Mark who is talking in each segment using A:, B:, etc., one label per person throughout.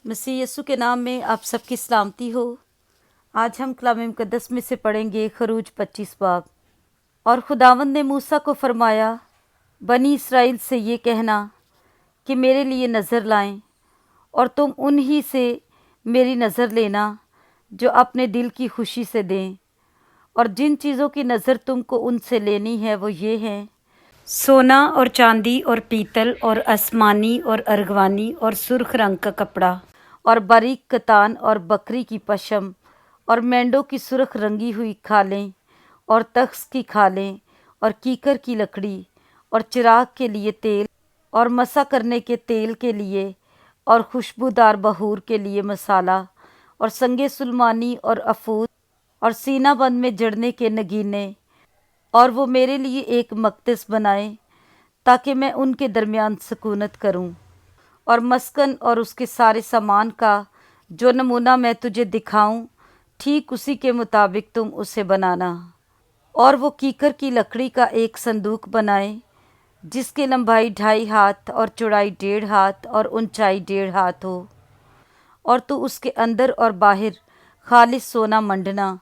A: मसीह यीशु के नाम में आप सबकी सलामती हो। आज हम कलाम मुकद्दस में से पढ़ेंगे खरूज 25 बाब। और खुदावंद ने मूसा को फरमाया, बनी इसराइल से ये कहना कि मेरे लिए नज़र लाएं, और तुम उन्हीं से मेरी नज़र लेना जो अपने दिल की खुशी से दें। और जिन चीज़ों की नज़र तुमको उनसे लेनी है वो ये हैं, सोना और चांदी और पीतल और आसमानी और अर्गवानी और सुर्ख रंग का कपड़ा और बारीक कतान और बकरी की पशम और मेंढों की सुर्ख रंगी हुई खालें और तख्स की खालें और कीकर की लकड़ी और चिराग के लिए तेल और मसा करने के तेल के लिए और खुशबूदार बहूर के लिए मसाला और संगे सुलमानी और अफूद और सीना बंद में जड़ने के नगीने। और वो मेरे लिए एक मकदस बनाए ताकि मैं उनके दरमियान सकूनत करूं। और मस्कन और उसके सारे सामान का जो नमूना मैं तुझे दिखाऊं, ठीक उसी के मुताबिक तुम उसे बनाना। और वो कीकर की लकड़ी का एक संदूक बनाए जिसकी लंबाई 2.5 हाथ और चौड़ाई 1.5 हाथ और ऊंचाई 1.5 हाथ हो। और तू उसके अंदर और बाहर खालिस सोना मंडना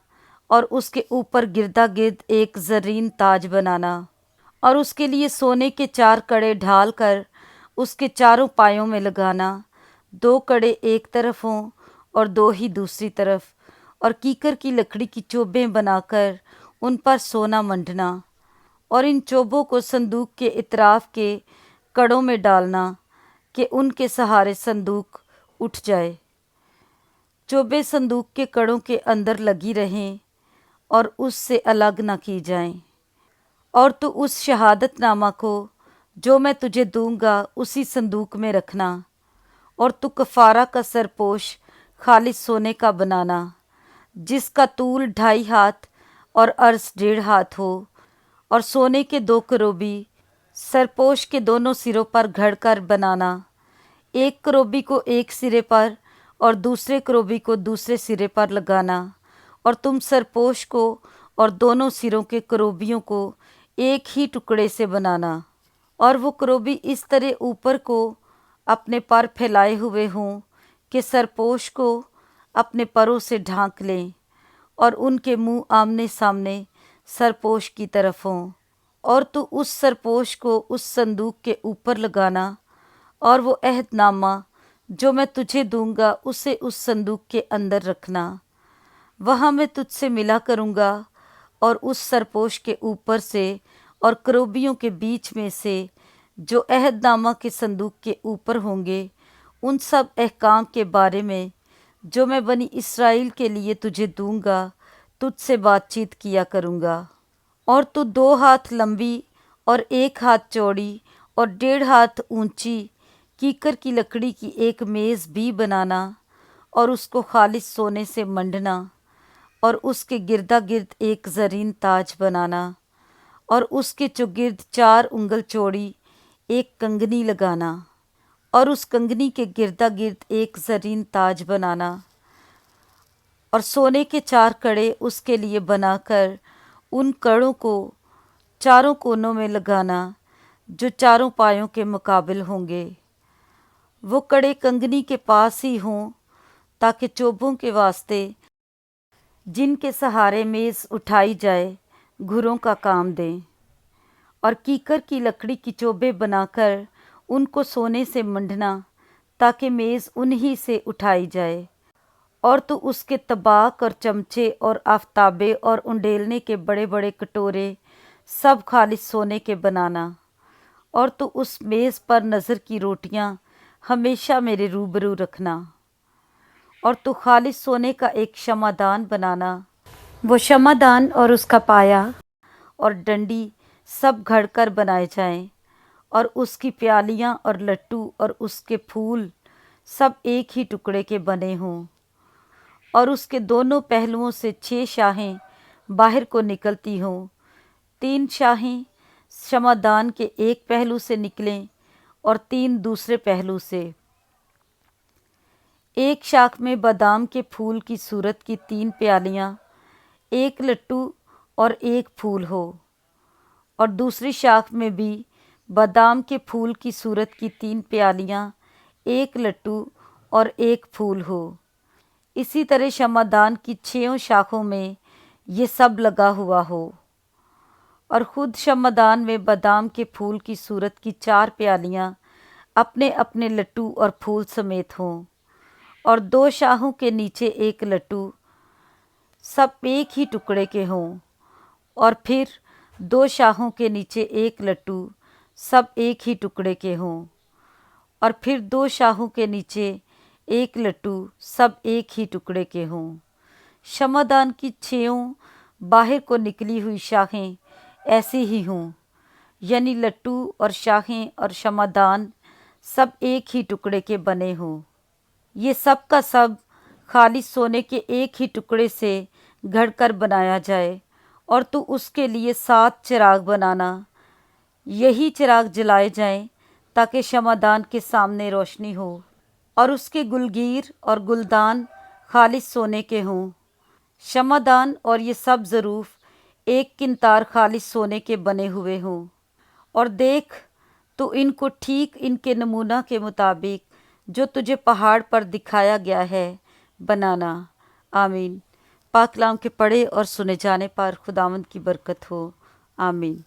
A: और उसके ऊपर गिरदा गिर्द एक जरीन ताज बनाना। और उसके लिए सोने के 4 कड़े ढाल कर उसके चारों पायों में लगाना, 2 कड़े एक तरफ हों और 2 ही दूसरी तरफ। और कीकर की लकड़ी की चोबें बनाकर उन पर सोना मंडना। और इन चोबों को संदूक के इतराफ के कड़ों में डालना कि उनके सहारे संदूक उठ जाए। चोबें संदूक के कड़ों के अंदर लगी रहें और उससे अलग न की जाएं। और तू उस शहादतनामा को जो मैं तुझे दूंगा उसी संदूक में रखना। और तू कफारा का सरपोश खालिस सोने का बनाना जिसका तूल 2.5 हाथ और अर्ज 1.5 हाथ हो। और सोने के 2 करोबी सरपोश के दोनों सिरों पर घड़कर बनाना, एक करोबी को एक सिरे पर और दूसरे करोबी को दूसरे सिरे पर लगाना। और तुम सरपोश को और दोनों सिरों के करोबियों को एक ही टुकड़े से बनाना। और वो करोबी इस तरह ऊपर को अपने पर फैलाए हुए हों कि सरपोश को अपने परों से ढांक लें, और उनके मुंह आमने सामने सरपोश की तरफ हों। और तू उस सरपोश को उस संदूक के ऊपर लगाना, और वो अहदनामा जो मैं तुझे दूंगा उसे उस संदूक के अंदर रखना। वहाँ मैं तुझसे मिला करूँगा, और उस सरपोश के ऊपर से और करोबियों के बीच में से जो अहदनामा के संदूक के ऊपर होंगे, उन सब अहकाम के बारे में जो मैं बनी इसराइल के लिए तुझे दूंगा तुझसे बातचीत किया करूँगा। और तू 2 हाथ लंबी और 1 हाथ चौड़ी और 1.5 हाथ ऊंची कीकर की लकड़ी की एक मेज़ भी बनाना, और उसको खालिस सोने से मंडना। और उसके गिरदा गिर्द एक जरीन ताज बनाना, और उसके चौगिर्द 4 उंगल चौड़ी एक कंगनी लगाना। और उस कंगनी के गिरदा गिर्द एक जरीन ताज बनाना। और सोने के 4 कड़े उसके लिए बनाकर उन कड़ों को चारों कोनों में लगाना जो चारों पायों के मुकाबिल होंगे। वो कड़े कंगनी के पास ही हों ताकि चोबों के वास्ते जिनके सहारे मेज़ उठाई जाए घुरों का काम दें। और कीकर की लकड़ी की चोबें बनाकर उनको सोने से मंडना ताकि मेज़ उन्हीं से उठाई जाए। और तू उसके तबाक और चमचे और आफताबे और उंडेलने के बड़े बड़े कटोरे सब खालिस सोने के बनाना। और तू उस मेज़ पर नज़र की रोटियां हमेशा मेरे रूबरू रखना। और तू खालिस सोने का एक क्षमादान बनाना। वो क्षमादान और उसका पाया और डंडी सब घड़कर बनाए जाएं, और उसकी प्यालियां और लट्टू और उसके फूल सब एक ही टुकड़े के बने हों। और उसके दोनों पहलुओं से 6 शाहें बाहर को निकलती हों। 3 शाहें क्षमादान के एक पहलू से निकलें और 3 दूसरे पहलू से। एक शाख में बादाम के फूल की सूरत की 3 प्यालियां, एक लट्टू और एक फूल हो। और दूसरी शाख में भी बादाम के फूल की सूरत की 3 प्यालियां, एक लट्टू और एक फूल हो। इसी तरह शमादान की 6 शाखों में ये सब लगा हुआ हो और खुद शमादान में बादाम के फूल की सूरत की 4 प्यालियाँ अपने अपने लट्टू और फूल समेत हों और 2 शाहों के नीचे एक लट्टू सब एक ही टुकड़े के हों और फिर 2 शाहों के नीचे एक लट्टू सब एक ही टुकड़े के हों और फिर 2 शाहों के नीचे एक लट्टू सब एक ही टुकड़े के हों। शमादान की 6 बाहर को निकली हुई शाखें ऐसी ही हों, यानी लट्टू और शाखें और शमादान सब एक ही टुकड़े के बने हों। ये सब का सब खालिस सोने के एक ही टुकड़े से घड़कर बनाया जाए और तू उसके लिए 7 चिराग बनाना। यही चिराग जलाए जाएं ताकि शमादान के सामने रोशनी हो और उसके गुलगीर और गुलदान खालिस सोने के हों। शमादान और ये सब ज़रूफ एक किंतार खालिस सोने के बने हुए हों और देख तो इनको ठीक इनके नमूना के मुताबिक जो तुझे पहाड़ पर दिखाया गया है बनाना। आमीन। पाक कलाम के पढ़े और सुने जाने पर खुदावंद की बरकत हो। आमीन।